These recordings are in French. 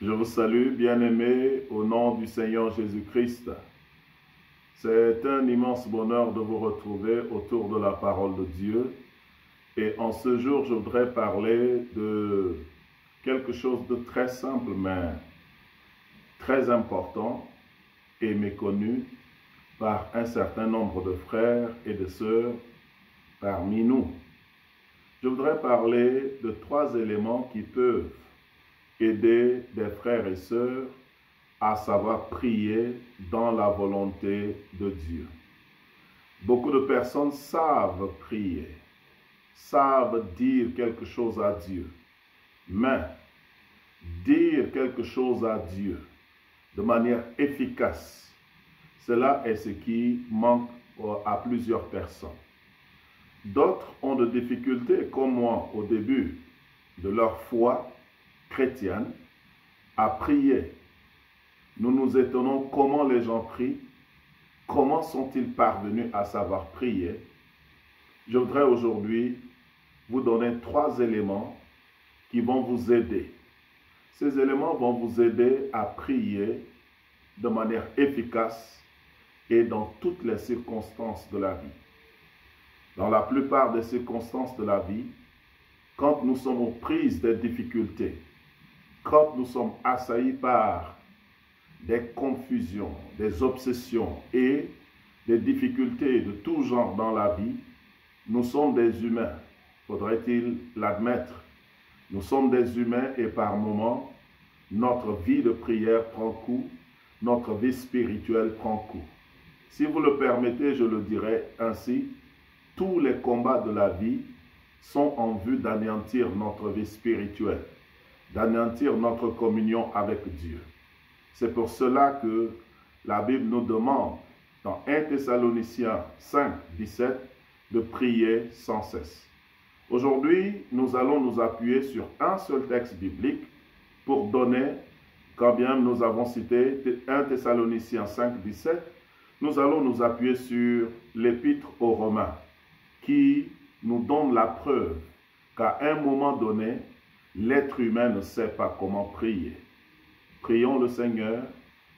Je vous salue, bien-aimés, au nom du Seigneur Jésus-Christ. C'est un immense bonheur de vous retrouver autour de la parole de Dieu. Et en ce jour, je voudrais parler de quelque chose de très simple, mais très important et méconnu par un certain nombre de frères et de sœurs parmi nous. Je voudrais parler de 3 éléments qui peuvent aider des frères et sœurs à savoir prier dans la volonté de Dieu. Beaucoup de personnes savent prier, savent dire quelque chose à Dieu, mais dire quelque chose à Dieu de manière efficace, cela est ce qui manque à plusieurs personnes. D'autres ont des difficultés, comme moi, au début de leur foi chrétienne, à prier. Nous nous étonnons comment les gens prient, comment sont-ils parvenus à savoir prier. Je voudrais aujourd'hui vous donner 3 éléments qui vont vous aider. Ces éléments vont vous aider à prier de manière efficace et dans toutes les circonstances de la vie. Dans la plupart des circonstances de la vie, quand nous sommes aux prises des difficultés, quand nous sommes assaillis par des confusions, des obsessions et des difficultés de tout genre dans la vie, nous sommes des humains, faudrait-il l'admettre. Nous sommes des humains et par moments, notre vie de prière prend coup, notre vie spirituelle prend coup. Si vous le permettez, je le dirai ainsi, tous les combats de la vie sont en vue d'anéantir notre vie spirituelle, d'anéantir notre communion avec Dieu. C'est pour cela que la Bible nous demande, dans 1 Thessaloniciens 5, 17, de prier sans cesse. Aujourd'hui, nous allons nous appuyer sur un seul texte biblique pour donner, quand bien nous avons cité 1 Thessaloniciens 5, 17, nous allons nous appuyer sur l'épître aux Romains, qui nous donne la preuve qu'à un moment donné, l'être humain ne sait pas comment prier. Prions le Seigneur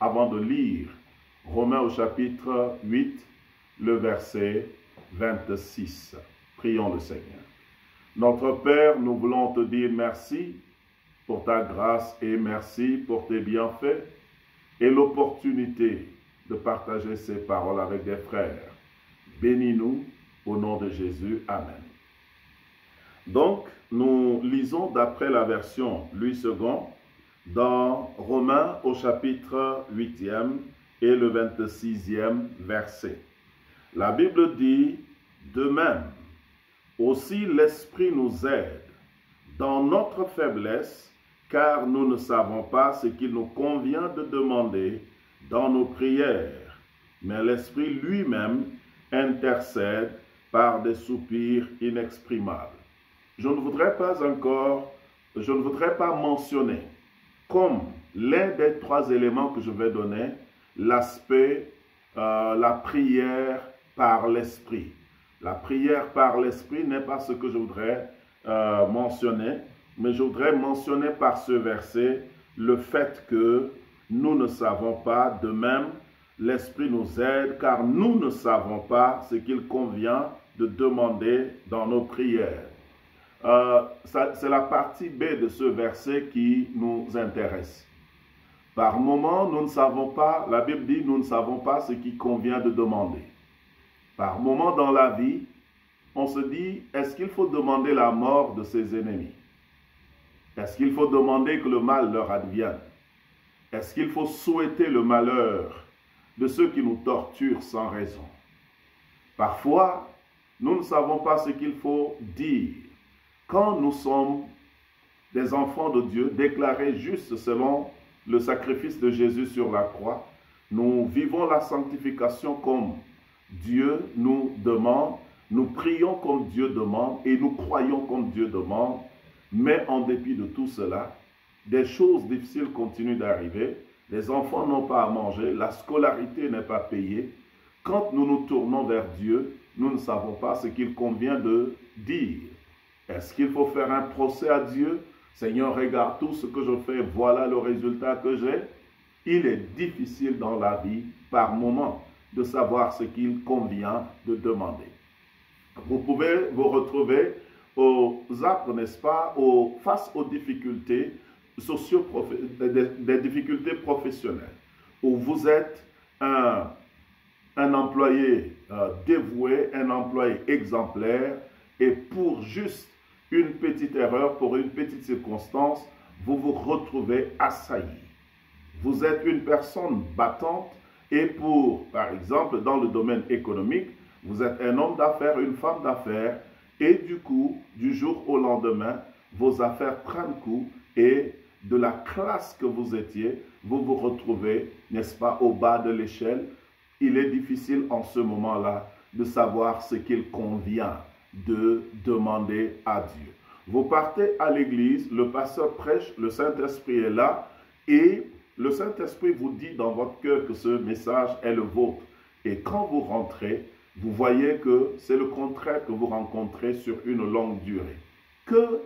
avant de lire Romains au chapitre 8, le verset 26. Prions le Seigneur. Notre Père, nous voulons te dire merci pour ta grâce et merci pour tes bienfaits et l'opportunité de partager ces paroles avec des frères. Bénis-nous au nom de Jésus. Amen. Donc, nous lisons d'après la version Louis II dans Romains au chapitre 8e et le 26e verset. La Bible dit, de même, aussi l'Esprit nous aide dans notre faiblesse, car nous ne savons pas ce qu'il nous convient de demander dans nos prières, mais l'Esprit lui-même intercède par des soupirs inexprimables. Je ne voudrais pas mentionner comme l'un des 3 éléments que je vais donner, l'aspect, la prière par l'Esprit. La prière par l'Esprit n'est pas ce que je voudrais mentionner, mais je voudrais mentionner par ce verset le fait que nous ne savons pas, de même, l'Esprit nous aide, car nous ne savons pas ce qu'il convient de demander dans nos prières. C'est la partie B de ce verset qui nous intéresse. Par moments, nous ne savons pas, la Bible dit, nous ne savons pas ce qui convient de demander. Par moments dans la vie, on se dit, est-ce qu'il faut demander la mort de ses ennemis? Est-ce qu'il faut demander que le mal leur advienne? Est-ce qu'il faut souhaiter le malheur de ceux qui nous torturent sans raison? Parfois, nous ne savons pas ce qu'il faut dire. Quand nous sommes des enfants de Dieu, déclarés justes selon le sacrifice de Jésus sur la croix, nous vivons la sanctification comme Dieu nous demande, nous prions comme Dieu demande et nous croyons comme Dieu demande, mais en dépit de tout cela, des choses difficiles continuent d'arriver, les enfants n'ont pas à manger, la scolarité n'est pas payée. Quand nous nous tournons vers Dieu, nous ne savons pas ce qu'il convient de dire. Est-ce qu'il faut faire un procès à Dieu Seigneur, regarde tout ce que je fais, voilà le résultat que j'ai. Il est difficile dans la vie, par moment, de savoir ce qu'il convient de demander. Vous pouvez vous retrouver aux actes, n'est-ce pas, face aux difficultés des difficultés professionnelles, où vous êtes un employé dévoué, un employé exemplaire, et pour juste une petite erreur, pour une petite circonstance, vous vous retrouvez assailli. Vous êtes une personne battante, et par exemple, dans le domaine économique, vous êtes un homme d'affaires, une femme d'affaires, et du coup, du jour au lendemain, vos affaires prennent coup, et de la classe que vous étiez, vous vous retrouvez, n'est-ce pas, au bas de l'échelle. Il est difficile en ce moment-là de savoir ce qu'il convient de demander à Dieu. Vous partez à l'église, le pasteur prêche, le Saint-Esprit est là, et le Saint-Esprit vous dit dans votre cœur que ce message est le vôtre. Et quand vous rentrez, vous voyez que c'est le contraire que vous rencontrez sur une longue durée. Que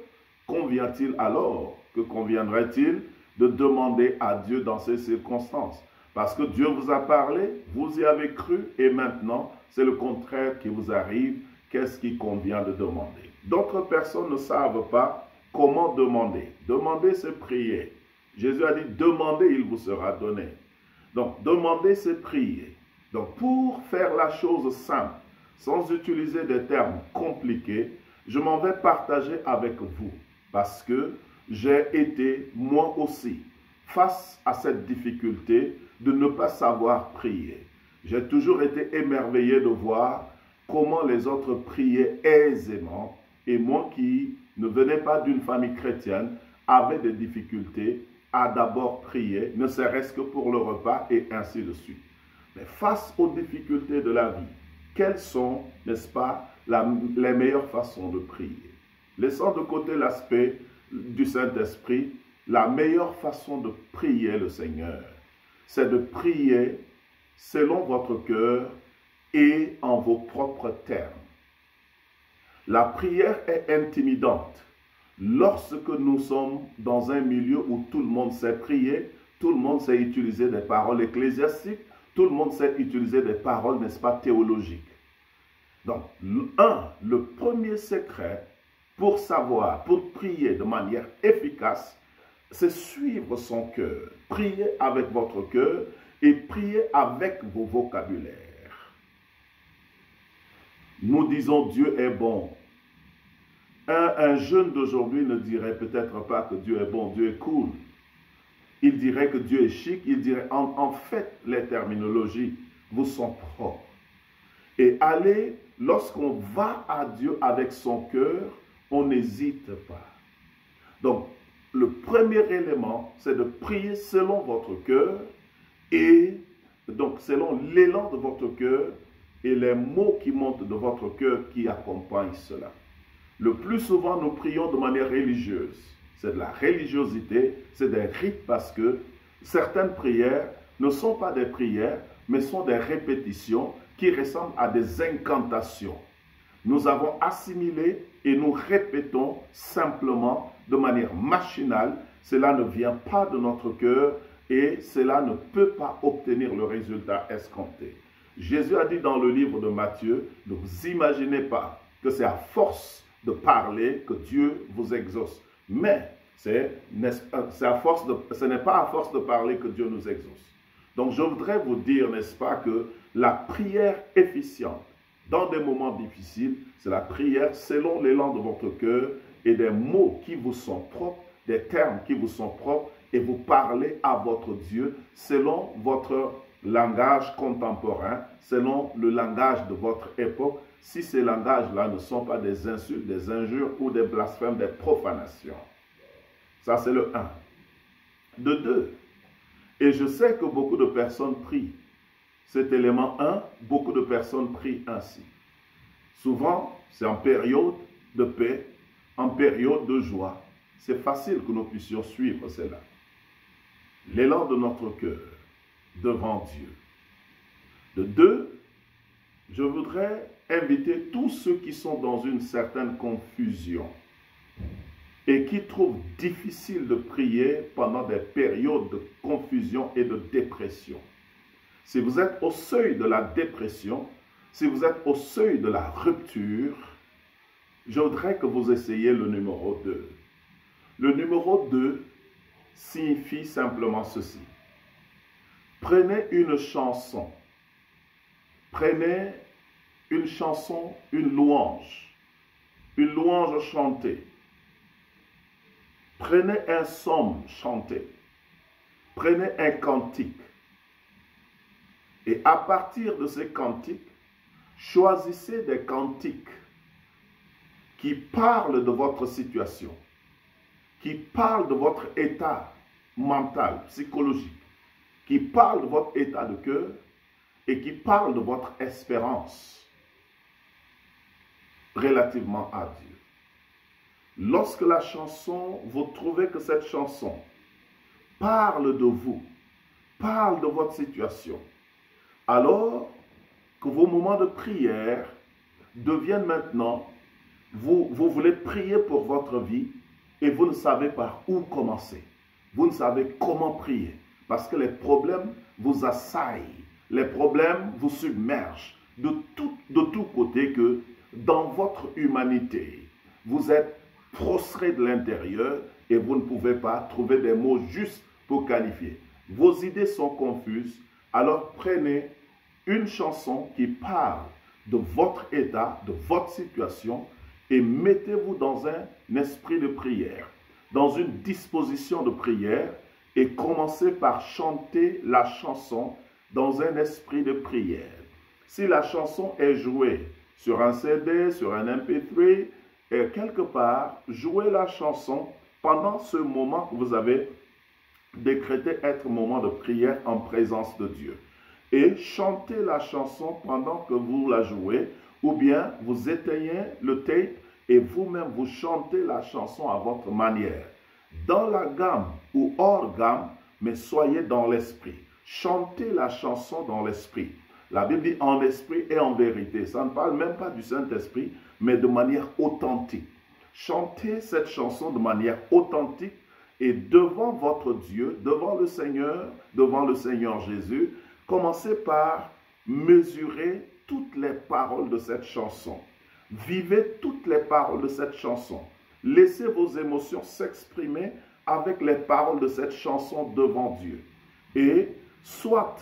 convient-il alors? Que conviendrait-il de demander à Dieu dans ces circonstances? Parce que Dieu vous a parlé, vous y avez cru, et maintenant, c'est le contraire qui vous arrive. Qu'est-ce qui convient de demander? D'autres personnes ne savent pas comment demander. Demander, c'est prier. Jésus a dit, demandez, il vous sera donné. Donc, demander, c'est prier. Donc, pour faire la chose simple, sans utiliser des termes compliqués, je m'en vais partager avec vous. Parce que j'ai été, moi aussi, face à cette difficulté de ne pas savoir prier. J'ai toujours été émerveillé de voir comment les autres priaient aisément, et moi qui ne venais pas d'une famille chrétienne, avait des difficultés à d'abord prier, ne serait-ce que pour le repas, et ainsi de suite. Mais face aux difficultés de la vie, quelles sont, n'est-ce pas, les meilleures façons de prier? Laissant de côté l'aspect du Saint-Esprit, la meilleure façon de prier le Seigneur, c'est de prier selon votre cœur et en vos propres termes. La prière est intimidante. Lorsque nous sommes dans un milieu où tout le monde sait prier, tout le monde sait utiliser des paroles ecclésiastiques, tout le monde sait utiliser des paroles, n'est-ce pas, théologiques. Donc, le premier secret pour savoir, pour prier de manière efficace, c'est suivre son cœur. Priez avec votre cœur et priez avec vos vocabulaires. Nous disons Dieu est bon. Un jeune d'aujourd'hui ne dirait peut-être pas que Dieu est bon, Dieu est cool. Il dirait que Dieu est chic, il dirait en fait les terminologies vous sont propres. Et lorsqu'on va à Dieu avec son cœur, on n'hésite pas. Donc, le premier élément, c'est de prier selon votre cœur et donc selon l'élan de votre cœur et les mots qui montent de votre cœur qui accompagnent cela. Le plus souvent, nous prions de manière religieuse. C'est de la religiosité, c'est des rites parce que certaines prières ne sont pas des prières, mais sont des répétitions qui ressemblent à des incantations. Nous avons assimilé et nous répétons simplement de manière machinale. Cela ne vient pas de notre cœur et cela ne peut pas obtenir le résultat escompté. Jésus a dit dans le livre de Matthieu, ne vous imaginez pas que c'est à force de parler que Dieu vous exauce. Mais ce n'est pas à force de parler que Dieu nous exauce. Donc je voudrais vous dire, n'est-ce pas, que la prière efficiente dans des moments difficiles, c'est la prière selon l'élan de votre cœur et des mots qui vous sont propres, des termes qui vous sont propres, et vous parlez à votre Dieu selon votre langage contemporain, selon le langage de votre époque, si ces langages-là ne sont pas des insultes, des injures ou des blasphèmes, des profanations. Ça, c'est le 1. De 2, et je sais que beaucoup de personnes prient. Cet élément 1, beaucoup de personnes prient ainsi. Souvent, c'est en période de paix, en période de joie. C'est facile que nous puissions suivre cela. L'élan de notre cœur devant Dieu. De 2, je voudrais inviter tous ceux qui sont dans une certaine confusion. et qui trouvent difficile de prier pendant des périodes de confusion et de dépression. Si vous êtes au seuil de la dépression, si vous êtes au seuil de la rupture, je voudrais que vous essayiez le numéro 2. Le numéro 2 signifie simplement ceci. Prenez une chanson. Prenez une chanson, une louange chantée. Prenez un psaume chanté. Prenez un cantique. Et à partir de ces cantiques, choisissez des cantiques qui parlent de votre situation, qui parlent de votre état mental, psychologique, qui parlent de votre état de cœur et qui parlent de votre espérance relativement à Dieu. Lorsque la chanson, vous trouvez que cette chanson parle de vous, parle de votre situation, alors que vos moments de prière deviennent maintenant, vous voulez prier pour votre vie et vous ne savez pas où commencer. Vous ne savez comment prier parce que les problèmes vous assaillent, les problèmes vous submergent de tout côté, que dans votre humanité, vous êtes prostré de l'intérieur et vous ne pouvez pas trouver des mots justes pour qualifier. Vos idées sont confuses, alors prenez une chanson qui parle de votre état, de votre situation, et mettez-vous dans un esprit de prière, dans une disposition de prière, et commencez par chanter la chanson dans un esprit de prière. Si la chanson est jouée sur un CD, sur un MP3, et quelque part, jouez la chanson pendant ce moment que vous avez décrété être moment de prière en présence de Dieu. Et chantez la chanson pendant que vous la jouez, ou bien vous éteignez le tape et vous-même vous chantez la chanson à votre manière. Dans la gamme ou hors gamme, mais soyez dans l'esprit. Chantez la chanson dans l'esprit. La Bible dit en esprit et en vérité. Ça ne parle même pas du Saint-Esprit, mais de manière authentique. Chantez cette chanson de manière authentique et devant votre Dieu, devant le Seigneur Jésus, commencez par mesurer toutes les paroles de cette chanson. Vivez toutes les paroles de cette chanson. Laissez vos émotions s'exprimer avec les paroles de cette chanson devant Dieu. Et soit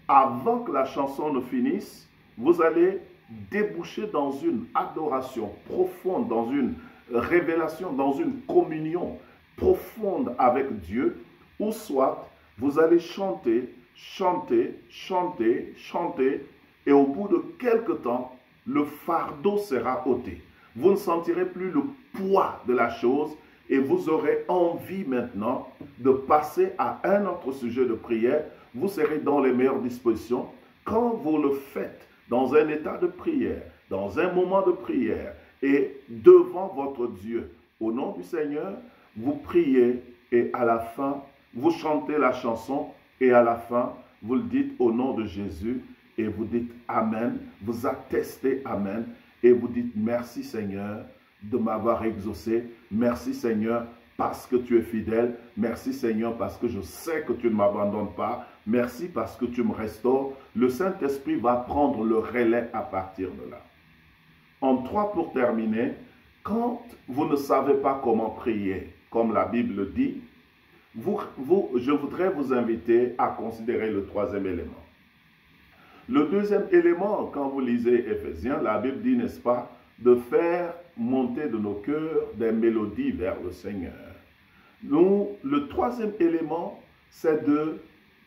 avant que la chanson ne finisse, vous allez déboucher dans une adoration profonde, dans une révélation, dans une communion profonde avec Dieu, ou soit vous allez chanter, chanter, chanter, chanter, et au bout de quelque temps, le fardeau sera ôté. Vous ne sentirez plus le poids de la chose et vous aurez envie maintenant de passer à un autre sujet de prière. Vous serez dans les meilleures dispositions quand vous le faites dans un état de prière, dans un moment de prière et devant votre Dieu. Au nom du Seigneur, vous priez et à la fin, vous chantez la chanson et à la fin, vous le dites au nom de Jésus et vous dites Amen, vous attestez Amen et vous dites merci Seigneur de m'avoir exaucé, merci Seigneur parce que tu es fidèle, merci Seigneur parce que je sais que tu ne m'abandonnes pas, merci parce que tu me restaures. Le Saint-Esprit va prendre le relais à partir de là. En 3 pour terminer, quand vous ne savez pas comment prier, comme la Bible dit, je voudrais vous inviter à considérer le 3e élément. Le 2e élément, quand vous lisez Éphésiens, la Bible dit, n'est-ce pas, de faire monter de nos cœurs des mélodies vers le Seigneur. Nous, le 3e élément, c'est de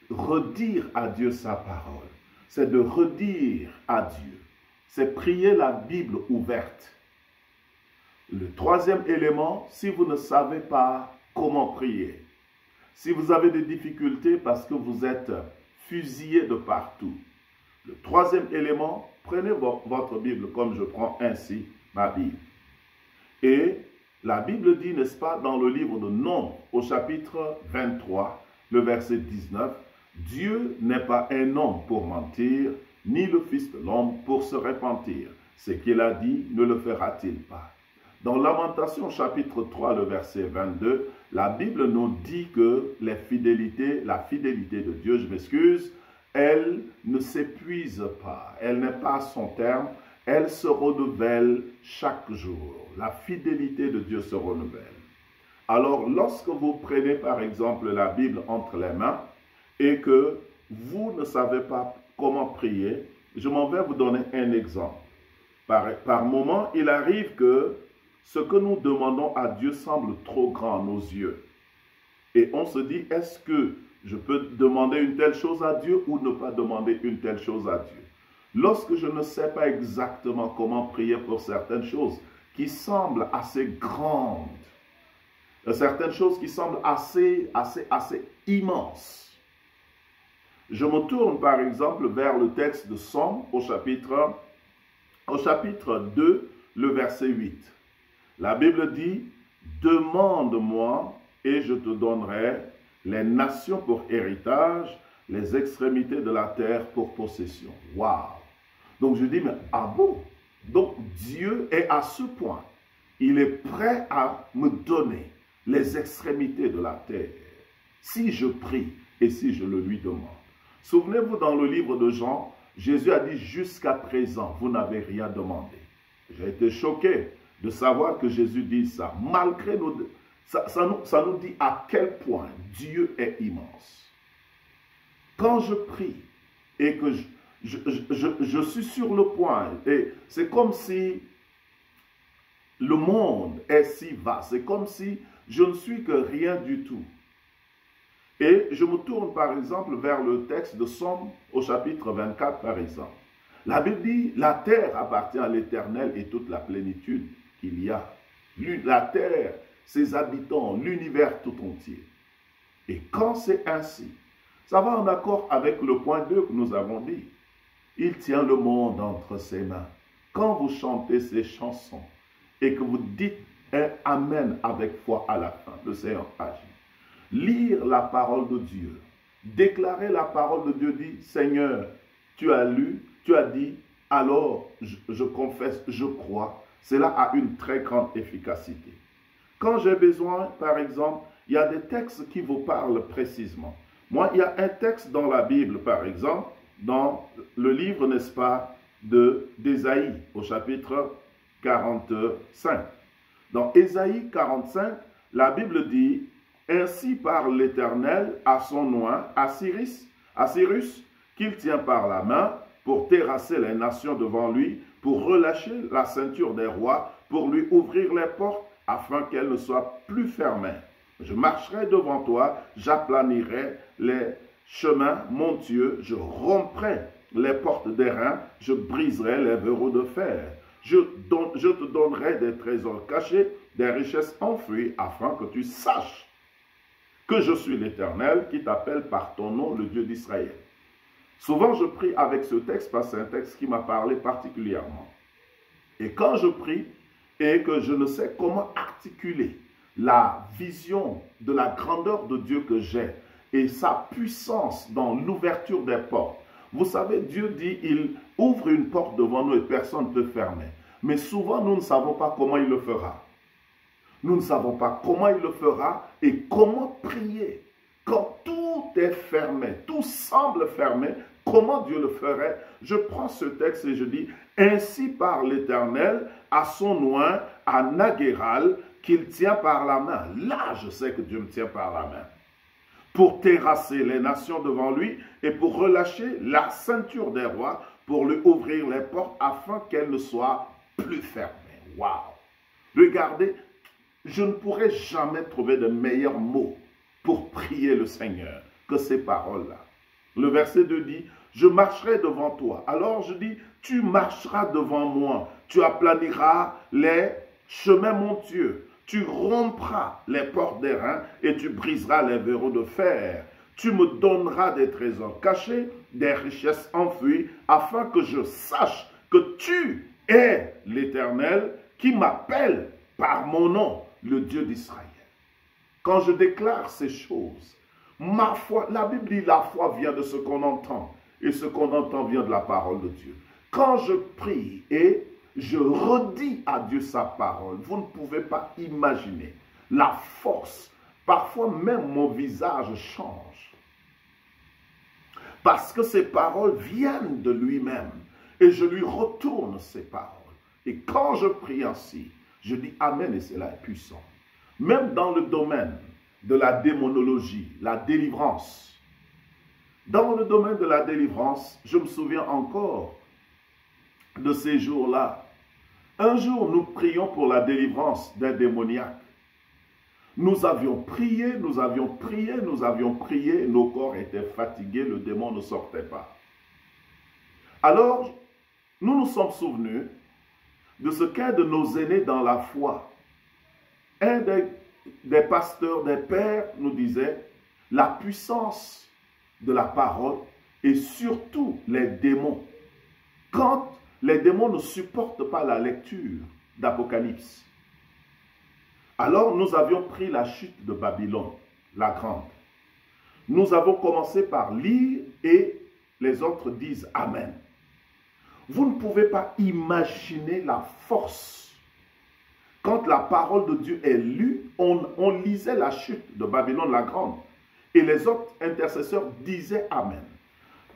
redire à Dieu sa parole. C'est de redire à Dieu. C'est prier la Bible ouverte. Le 3e élément, si vous ne savez pas comment prier, si vous avez des difficultés parce que vous êtes fusillé de partout, le 3e élément, prenez votre Bible comme je prends ainsi ma Bible. Et la Bible dit, n'est-ce pas, dans le livre de Nombres, au chapitre 23, le verset 19, « Dieu n'est pas un homme pour mentir, ni le Fils de l'homme pour se repentir. Ce qu'il a dit, ne le fera-t-il pas ?» Dans Lamentation chapitre 3, le verset 22, la Bible nous dit que la fidélité de Dieu, je m'excuse, elle ne s'épuise pas, elle n'est pas à son terme, elle se renouvelle chaque jour. La fidélité de Dieu se renouvelle. Alors, lorsque vous prenez par exemple la Bible entre les mains et que vous ne savez pas comment prier, je m'en vais vous donner un exemple. Par moment, il arrive que ce que nous demandons à Dieu semble trop grand à nos yeux. Et on se dit, est-ce que je peux demander une telle chose à Dieu ou ne pas demander une telle chose à Dieu? Lorsque je ne sais pas exactement comment prier pour certaines choses qui semblent assez grandes, certaines choses qui semblent assez immenses, je me tourne par exemple vers le texte de Somme au chapitre 2, le verset 8. La Bible dit, « Demande-moi et je te donnerai les nations pour héritage, les extrémités de la terre pour possession. » Waouh! Donc je dis, mais ah bon? Donc Dieu est à ce point. Il est prêt à me donner les extrémités de la terre si je prie et si je le lui demande. Souvenez-vous, dans le livre de Jean, Jésus a dit, jusqu'à présent, vous n'avez rien demandé. J'ai été choqué de savoir que Jésus dit ça. Malgré nous, ça nous dit à quel point Dieu est immense. Quand je prie et que je suis sur le point, et c'est comme si le monde est si vaste, c'est comme si je ne suis que rien du tout. Et je me tourne par exemple vers le texte de Somme au chapitre 24 par exemple. La Bible dit, la terre appartient à l'Éternel et toute la plénitude qu'il y a. La terre, ses habitants, l'univers tout entier. Et quand c'est ainsi, ça va en accord avec le point 2 que nous avons dit. Il tient le monde entre ses mains. Quand vous chantez ces chansons et que vous dites un Amen avec foi à la fin, le Seigneur agit. Lire la parole de Dieu, déclarer la parole de Dieu, dit, Seigneur, tu as lu, tu as dit, alors je confesse, je crois. Cela a une très grande efficacité. Quand j'ai besoin, par exemple, il y a des textes qui vous parlent précisément. Moi, il y a un texte dans la Bible, par exemple, dans le livre, n'est-ce pas, d'Ésaïe, au chapitre 45. Dans Ésaïe 45, la Bible dit, « Ainsi parle l'Éternel à son oint, à Cyrus, qu'il tient par la main, pour terrasser les nations devant lui, pour relâcher la ceinture des rois, pour lui ouvrir les portes, afin qu'elles ne soient plus fermées. Je marcherai devant toi, j'aplanirai les chemins montueux, je romprai les portes d'airain, je briserai les verrous de fer. Je te donnerai des trésors cachés, des richesses enfouies, afin que tu saches que je suis l'Éternel qui t'appelle par ton nom, le Dieu d'Israël. » Souvent, je prie avec ce texte parce que c'est un texte qui m'a parlé particulièrement. Et quand je prie et que je ne sais comment articuler la vision de la grandeur de Dieu que j'ai et sa puissance dans l'ouverture des portes. Vous savez, Dieu dit, il ouvre une porte devant nous et personne ne peut fermer. Mais souvent, nous ne savons pas comment il le fera. Nous ne savons pas comment il le fera et comment prier. Quand tout est fermé, tout semble fermé, comment Dieu le ferait? Je prends ce texte et je dis, « Ainsi parle l'Éternel à son oint, à Naguéral, qu'il tient par la main. » Là, je sais que Dieu me tient par la main. Pour terrasser les nations devant lui et pour relâcher la ceinture des rois, pour lui ouvrir les portes afin qu'elles ne soient plus fermées. Waouh! Regardez, je ne pourrais jamais trouver de meilleurs mots pour prier le Seigneur que ces paroles-là. Le verset 2 dit, « Je marcherai devant toi. » Alors je dis, « Tu marcheras devant moi. Tu aplaniras les chemins montueux. Tu rompras les portes d'airain et tu briseras les verrous de fer. Tu me donneras des trésors cachés, des richesses enfouies, afin que je sache que tu es l'Éternel qui m'appelle par mon nom, le Dieu d'Israël. » Quand je déclare ces choses, ma foi, la Bible dit la foi vient de ce qu'on entend et ce qu'on entend vient de la parole de Dieu. Quand je prie et je redis à Dieu sa parole, vous ne pouvez pas imaginer la force. Parfois même mon visage change. Parce que ces paroles viennent de lui-même. Et je lui retourne ces paroles. Et quand je prie ainsi, je dis Amen et cela est puissant. Même dans le domaine de la démonologie, la délivrance. Dans le domaine de la délivrance, je me souviens encore de ces jours-là. Un jour, nous prions pour la délivrance d'un démoniaque. Nous avions prié, nous avions prié, nous avions prié, nos corps étaient fatigués, le démon ne sortait pas. Alors, nous nous sommes souvenus de ce qu'un de nos aînés dans la foi, un des pasteurs, des pères, nous disait, la puissance de la parole et surtout les démons. Quand les démons ne supportent pas la lecture d'Apocalypse, alors nous avions pris la chute de Babylone, la grande. Nous avons commencé par lire et les autres disent Amen. Vous ne pouvez pas imaginer la force. Quand la parole de Dieu est lue, on lisait la chute de Babylone, la grande. Et les autres intercesseurs disaient Amen.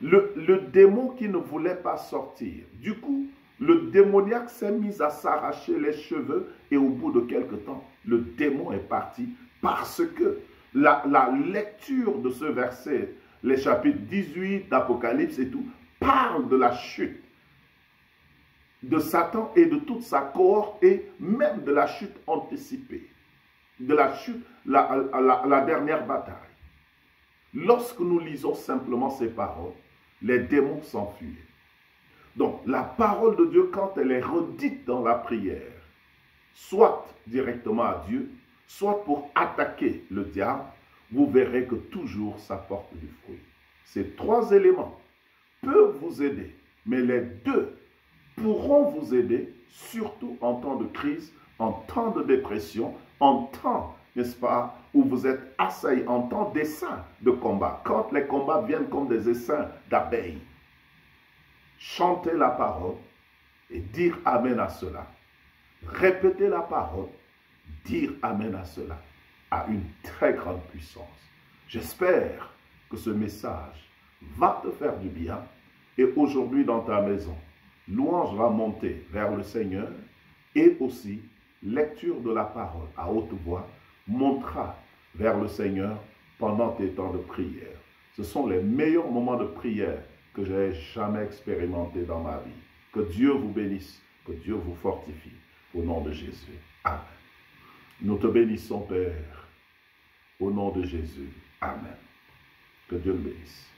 Le démon qui ne voulait pas sortir. Du coup, le démoniaque s'est mis à s'arracher les cheveux et au bout de quelque temps, le démon est parti parce que la lecture de ce verset, les chapitres 18 d'Apocalypse et tout, parle de la chute de Satan et de toute sa cohorte et même de la chute anticipée, de la chute, la dernière bataille. Lorsque nous lisons simplement ces paroles, les démons s'enfuient. Donc, la parole de Dieu, quand elle est redite dans la prière, soit directement à Dieu, soit pour attaquer le diable, vous verrez que toujours ça porte du fruit. Ces trois éléments peuvent vous aider, mais les deux pourront vous aider, surtout en temps de crise, en temps de dépression, en temps, n'est-ce pas, où vous êtes assailli, en temps d'essaim de combat. Quand les combats viennent comme des essaims d'abeilles, chanter la parole et dire Amen à cela. Répéter la parole, dire Amen à cela, a une très grande puissance. J'espère que ce message va te faire du bien et aujourd'hui dans ta maison, louange va monter vers le Seigneur et aussi lecture de la parole à haute voix montera vers le Seigneur pendant tes temps de prière. Ce sont les meilleurs moments de prière que j'ai jamais expérimenté dans ma vie. Que Dieu vous bénisse, que Dieu vous fortifie. Au nom de Jésus. Amen. Nous te bénissons, Père. Au nom de Jésus. Amen. Que Dieu le bénisse.